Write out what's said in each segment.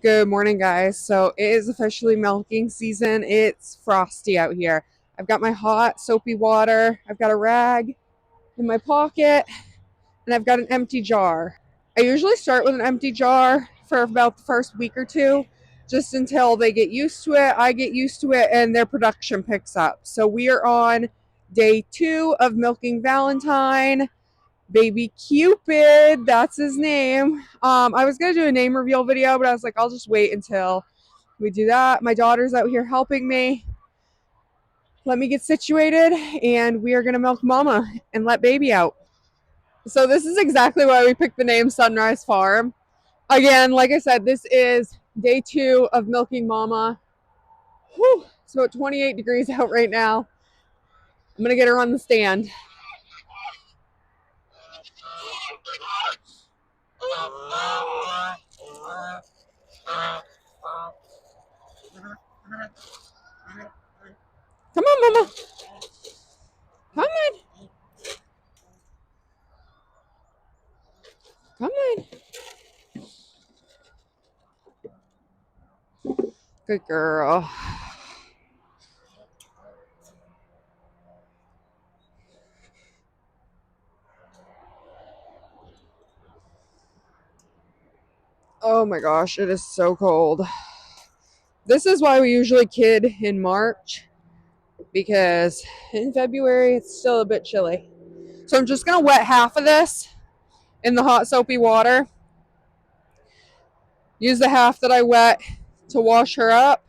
Good morning, guys. So it is officially milking season. It's frosty out here. I've got my hot, soapy water. I've got a rag in my pocket, and I've got an empty jar. I usually start with an empty jar for about the first week or two, just until they get used to it, I get used to it, and their production picks up. So we are on day 2 of milking Valentine. Baby Cupid, that's his name. I was gonna do a name reveal video, but I was like, I'll just wait until we do that. My daughter's out here helping me. Let me get situated, and we are gonna milk Mama and let Baby out. So this is exactly why we picked the name Sunrise Farm. Again, like I said, this is day 2 of milking Mama. Whew, it's about 28 degrees out right now. I'm gonna get her on the stand. Come on, Mama. Come on. Come on. Good girl. Oh my gosh, it is so cold. This is why we usually kid in March, because in February it's still a bit chilly. So I'm just going to wet half of this in the hot soapy water. Use the half that I wet to wash her up.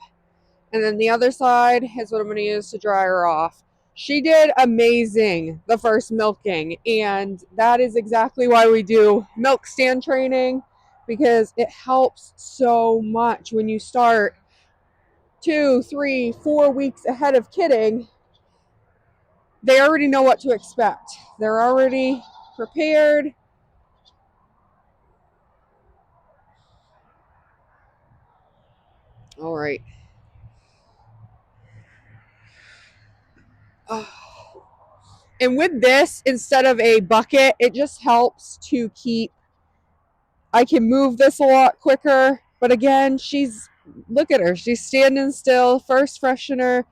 And then the other side is what I'm going to use to dry her off. She did amazing the first milking. And that is exactly why we do milk stand training, because it helps so much when you start 2, 3, 4 weeks ahead of kidding. They already know what to expect. They're already prepared. All right. And with this, instead of a bucket, it just helps to keep, I can move this a lot quicker. But again, look at her. She's standing still, First-Freshener,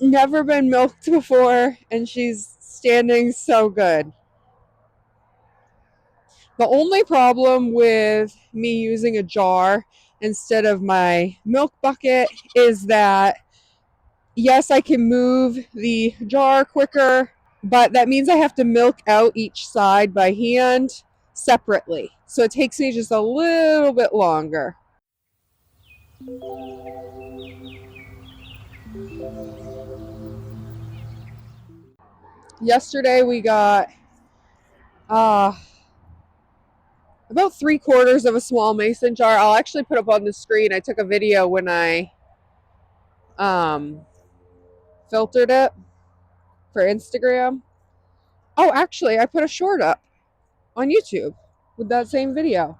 never been milked before, and she's standing so good. The only problem with me using a jar instead of my milk bucket is that, yes, I can move the jar quicker, but that means I have to milk out each side by hand separately. So it takes me just a little bit longer. Yesterday we got uh, about 3/4 of a small mason jar. I'll actually put up on the screen. I took a video when I filtered it for Instagram. Oh, actually, I put a short up on YouTube with that same video.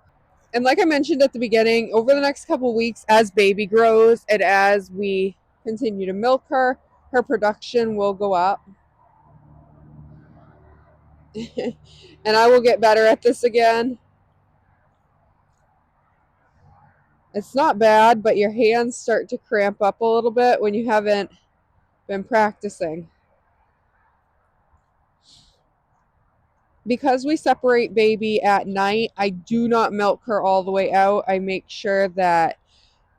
And like I mentioned at the beginning, over the next couple weeks, as Baby grows and as we continue to milk her, her production will go up. And I will get better at this again. It's not bad, but your hands start to cramp up a little bit when you haven't been practicing. Because we separate Baby at night, I do not milk her all the way out. I make sure that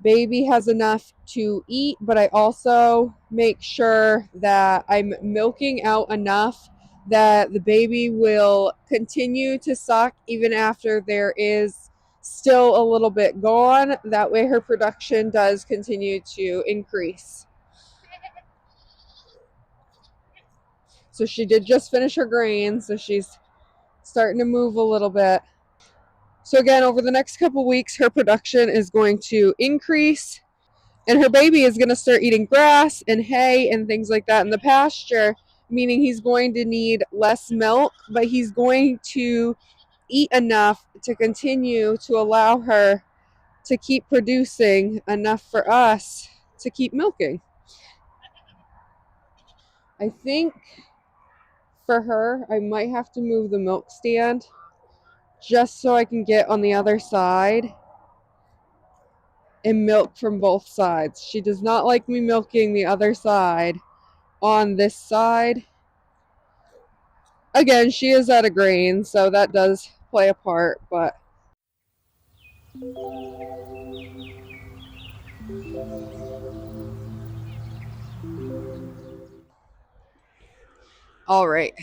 Baby has enough to eat, but I also make sure that I'm milking out enough that the baby will continue to suck even after there is still a little bit gone. That way her production does continue to increase. So she did just finish her grain, so she's starting to move a little bit. So again, over the next couple weeks, her production is going to increase, and her baby is going to start eating grass and hay and things like that in the pasture, meaning he's going to need less milk, but he's going to eat enough to continue to allow her to keep producing enough for us to keep milking. I think for her, I might have to move the milk stand just so I can get on the other side. and milk from both sides. She does not like me milking the other side on this side. Again, she is at a grain, so that does play a part, but all right.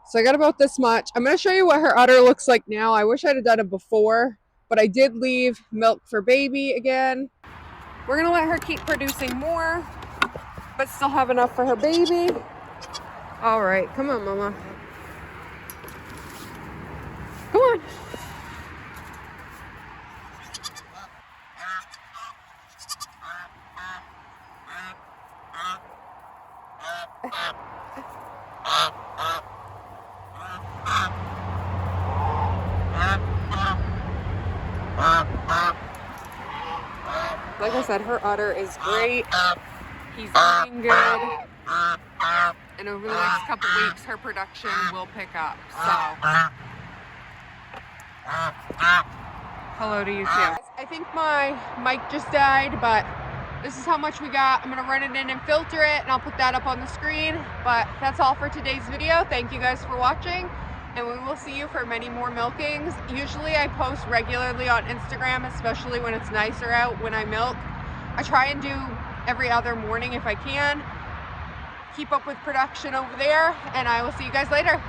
So I got about this much. I'm going to show you what her udder looks like now. I wish I'd have done it before, but I did leave milk for baby again. We're going to let her keep producing more, but still have enough for her baby. All right, come on, Mama. Come on. Like I said, her udder is great. He's eating good. And over the next couple weeks, her production will pick up. So, hello to you too. I think my mic just died, but this is how much we got. I'm gonna run it in and filter it, and I'll put that up on the screen. But that's all for today's video. Thank you guys for watching, and we will see you for many more milkings. Usually I post regularly on Instagram, especially when it's nicer out when I milk. I try and do every other morning if I can. Keep up with production over there, and I will see you guys later.